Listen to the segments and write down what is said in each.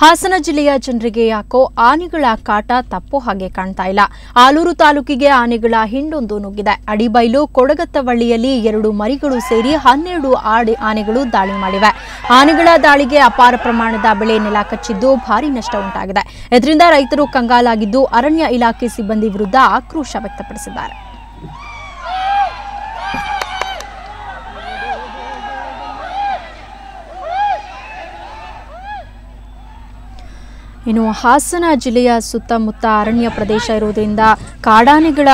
ಹಾಸನ ಜಿಲ್ಲೆಯ ಜನರಿಗೆ ಯಾಕೋ ಆನೆಗಳ ಕಾಟ ತಪ್ಪೋ ಹಾಗೆ ಕಾಣ್ತಾ ಇಲ್ಲ. ಆಲೂರು ತಾಲೂಕಿಗೆ ಆನೆಗಳ ಹಿಂಡೊಂದು ನುಗ್ಗಿದೆ. ಅಡಿಬೈಲು ಕೊಡಗತ್ತವಳ್ಳಿಯಲ್ಲಿ 2 ಮರಿಗಳು ಸೇರಿ 12 ಆನೆಗಳು ದಾಳಿ ಮಾಡಿವೆ. ಆನೆಗಳ ದಾಳಿಗೆ ಅಪಾರ ಪ್ರಮಾಣದ ಬೆಳೆ ನೆಲ ಕಚ್ಚಿದ್ದು ಭಾರೀ ನಷ್ಟ ಉಂಟಾಗಿದೆ. ಇದರಿಂದ ರೈತರು ಕಂಗಾಲಾಗಿದ್ದು ಅರಣ್ಯ ಇಲಾಖೆ ಸಿಬ್ಬಂದಿ ವಿರುದ್ಧ ಆಕ್ರೋಶ ವ್ಯಕ್ತಪಡಿಸಿದ್ದಾರೆ. ಇನ್ನು ಹಾಸನ ಜಿಲ್ಲೆಯ ಸುತ್ತಮುತ್ತ ಅರಣ್ಯ ಪ್ರದೇಶ ಇರುವುದರಿಂದ ಕಾಡಾನೆಗಳ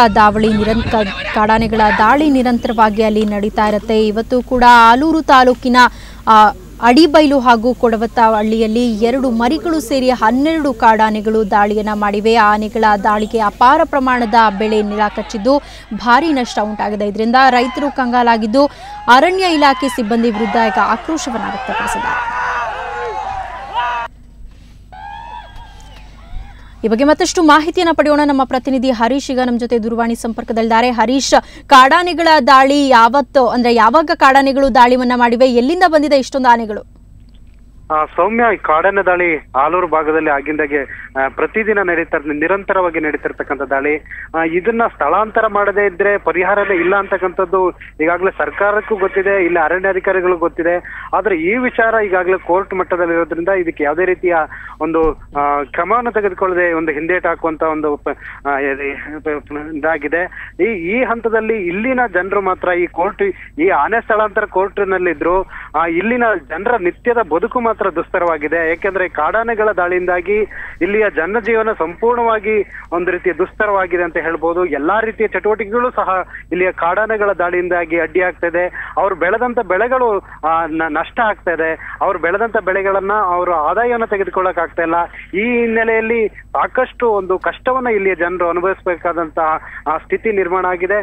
ದಾಳಿ ನಿರಂತರವಾಗಿ ಅಲ್ಲಿ ನಡೀತಾ ಇರುತ್ತೆ. ಇವತ್ತು ಕೂಡ ಆಲೂರು ತಾಲೂಕಿನ ಅಡಿಬೈಲು ಹಾಗೂ ಕೊಡಗತ್ತವಳ್ಳಿಯಲ್ಲಿ 2 ಮರಿಗಳು ಸೇರಿ 12 ಕಾಡಾನೆಗಳು ದಾಳಿಯನ್ನ ಮಾಡಿವೆ. ಆನೆಗಳ ದಾಳಿಗೆ ಅಪಾರ ಪ್ರಮಾಣದ ಬೆಳೆ ನೆಲ ಕಚ್ಚಿದ್ದು ಭಾರೀ ನಷ್ಟ ಉಂಟಾಗಿದೆ. ಇದರಿಂದ ರೈತರು ಕಂಗಾಲಾಗಿದ್ದು ಅರಣ್ಯ ಇಲಾಖೆ ಸಿಬ್ಬಂದಿ ವಿರುದ್ಧ ಈಗ ಆಕ್ರೋಶವನ್ನು ವ್ಯಕ್ತಪಡಿಸಿದ್ದಾರೆ. ಈ ಬಗ್ಗೆ ಮತ್ತಷ್ಟು ಮಾಹಿತಿಯನ್ನು ಪಡೆಯೋಣ. ನಮ್ಮ ಪ್ರತಿನಿಧಿ ಹರೀಶ್ ಈಗ ನಮ್ಮ ಜೊತೆ ದೂರವಾಣಿ ಸಂಪರ್ಕದಲ್ಲಿದ್ದಾರೆ. ಹರೀಶ್, ಕಾಡಾನೆಗಳ ದಾಳಿ ಯಾವಾಗ ಕಾಡಾನೆಗಳು ದಾಳಿಯನ್ನ ಮಾಡಿವೆ? ಎಲ್ಲಿಂದ ಬಂದಿದೆ ಇಷ್ಟೊಂದು ಆನೆಗಳು? ಸೌಮ್ಯ, ಈ ಕಾಡಾನೆ ದಾಳಿ ಆಲೂರು ಭಾಗದಲ್ಲಿ ಆಗಿಂದಾಗೆ ಪ್ರತಿದಿನ ನಿರಂತರವಾಗಿ ನಡೀತಿರ್ತಕ್ಕಂಥ ದಾಳಿ. ಇದನ್ನ ಸ್ಥಳಾಂತರ ಮಾಡದೇ ಇದ್ರೆ ಪರಿಹಾರನೇ ಇಲ್ಲ ಅಂತಕ್ಕಂಥದ್ದು ಈಗಾಗಲೇ ಸರ್ಕಾರಕ್ಕೂ ಗೊತ್ತಿದೆ, ಇಲ್ಲಿ ಅರಣ್ಯಾಧಿಕಾರಿಗಳು ಗೊತ್ತಿದೆ. ಆದ್ರೆ ಈ ವಿಚಾರ ಈಗಾಗಲೇ ಕೋರ್ಟ್ ಮಟ್ಟದಲ್ಲಿ ಇರೋದ್ರಿಂದ ಇದಕ್ಕೆ ಯಾವುದೇ ರೀತಿಯ ಒಂದು ಕ್ರಮವನ್ನು ತೆಗೆದುಕೊಳ್ಳದೆ ಒಂದು ಹಿಂದೇಟು ಹಾಕುವಂತ ಒಂದು ಇದಾಗಿದೆ. ಈ ಹಂತದಲ್ಲಿ ಇಲ್ಲಿನ ಜನರು ಮಾತ್ರ ಈ ಆನೆ ಸ್ಥಳಾಂತರ ಕೋರ್ಟ್ನಲ್ಲಿದ್ರು ಇಲ್ಲಿನ ಜನರ ನಿತ್ಯದ ಬದುಕು ಮಾತ್ರ ದುಸ್ತರವಾಗಿದೆ. ಯಾಕೆಂದ್ರೆ ಕಾಡಾನೆಗಳ ದಾಳಿಯಿಂದಾಗಿ ಇಲ್ಲಿಯ ಜನಜೀವನ ಸಂಪೂರ್ಣವಾಗಿ ಒಂದು ರೀತಿಯ ದುಸ್ತರವಾಗಿದೆ ಅಂತ ಹೇಳ್ಬೋದು. ಎಲ್ಲಾ ರೀತಿಯ ಚಟುವಟಿಕೆಗಳು ಸಹ ಇಲ್ಲಿಯ ಕಾಡಾನೆಗಳ ದಾಳಿಯಿಂದಾಗಿ ಅಡ್ಡಿ ಆಗ್ತಾ ಇದೆ. ಅವ್ರು ಬೆಳೆದಂತ ಬೆಳೆಗಳು ನಷ್ಟ ಆಗ್ತಾ ಇದೆ. ಅವ್ರು ಬೆಳೆದಂತ ಬೆಳೆಗಳನ್ನ ಅವರು ಆದಾಯವನ್ನು ತೆಗೆದುಕೊಳ್ಳಕ್ ಆಗ್ತಾ ಇಲ್ಲ. ಈ ಹಿನ್ನೆಲೆಯಲ್ಲಿ ಸಾಕಷ್ಟು ಒಂದು ಕಷ್ಟವನ್ನ ಇಲ್ಲಿಯ ಜನರು ಅನುಭವಿಸಬೇಕಾದಂತಹ ಸ್ಥಿತಿ ನಿರ್ಮಾಣ ಆಗಿದೆ.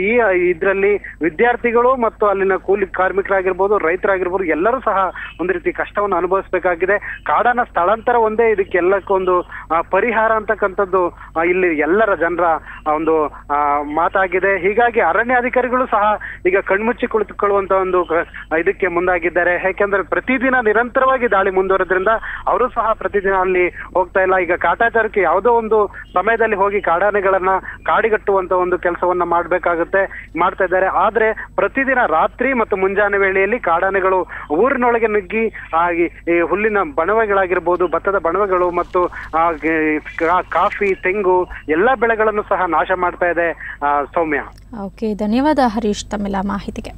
ಈ ಇದರಲ್ಲಿ ವಿದ್ಯಾರ್ಥಿಗಳು ಮತ್ತು ಅಲ್ಲಿನ ಕೂಲಿ ಕಾರ್ಮಿಕರಾಗಿರ್ಬೋದು, ರೈತರಾಗಿರ್ಬೋದು, ಎಲ್ಲರೂ ಸಹ ಒಂದು ರೀತಿ ಕಷ್ಟವನ್ನು ಅನುಭವಿಸಬೇಕಾಗಿದೆ. ಕಾಡಾನ ಸ್ಥಳಾಂತರ ಒಂದೇ ಇದಕ್ಕೆಲ್ಲಕ್ಕೊಂದು ಪರಿಹಾರ ಅಂತಕ್ಕಂಥದ್ದು ಇಲ್ಲಿ ಎಲ್ಲರ ಜನರ ಒಂದು ಮಾತಾಗಿದೆ. ಹೀಗಾಗಿ ಅರಣ್ಯಾಧಿಕಾರಿಗಳು ಸಹ ಈಗ ಕಣ್ಮುಚ್ಚಿ ಕುಳಿತುಕೊಳ್ಳುವಂತ ಒಂದು ಇದಕ್ಕೆ ಮುಂದಾಗಿದ್ದಾರೆ. ಯಾಕೆಂದ್ರೆ ಪ್ರತಿದಿನ ನಿರಂತರವಾಗಿ ದಾಳಿ ಮುಂದುವರೆದ್ರಿಂದ ಅವರು ಸಹ ಪ್ರತಿದಿನ ಅಲ್ಲಿ ಹೋಗ್ತಾ ಇಲ್ಲ. ಈಗ ಕಾಟಾಚಾರಕ್ಕೆ ಯಾವುದೋ ಒಂದು ಸಮಯದಲ್ಲಿ ಹೋಗಿ ಕಾಡಾನೆಗಳನ್ನ ಕಾಡಿಗಟ್ಟುವಂತ ಒಂದು ಕೆಲಸವನ್ನ ಮಾಡ್ತಾ ಇದ್ದಾರೆ. ಆದ್ರೆ ಪ್ರತಿದಿನ ರಾತ್ರಿ ಮತ್ತು ಮುಂಜಾನೆ ವೇಳೆಯಲ್ಲಿ ಕಾಡಾನೆಗಳು ಊರಿನೊಳಗೆ ನುಗ್ಗಿ ಈ ಹುಲ್ಲಿನ ಬಣವೆಗಳಾಗಿರ್ಬೋದು, ಭತ್ತದ ಬಣವೆಗಳು ಮತ್ತು ಕಾಫಿ, ತೆಂಗು ಎಲ್ಲಾ ಬೆಳೆಗಳನ್ನು ಸಹ ನಾಶ ಮಾಡ್ತಾ ಇದೆ. ಸೌಮ್ಯ, ಓಕೆ, ಧನ್ಯವಾದ ಹರೀಶ್ ತಮ್ಮೆಲ್ಲ ಮಾಹಿತಿಗೆ.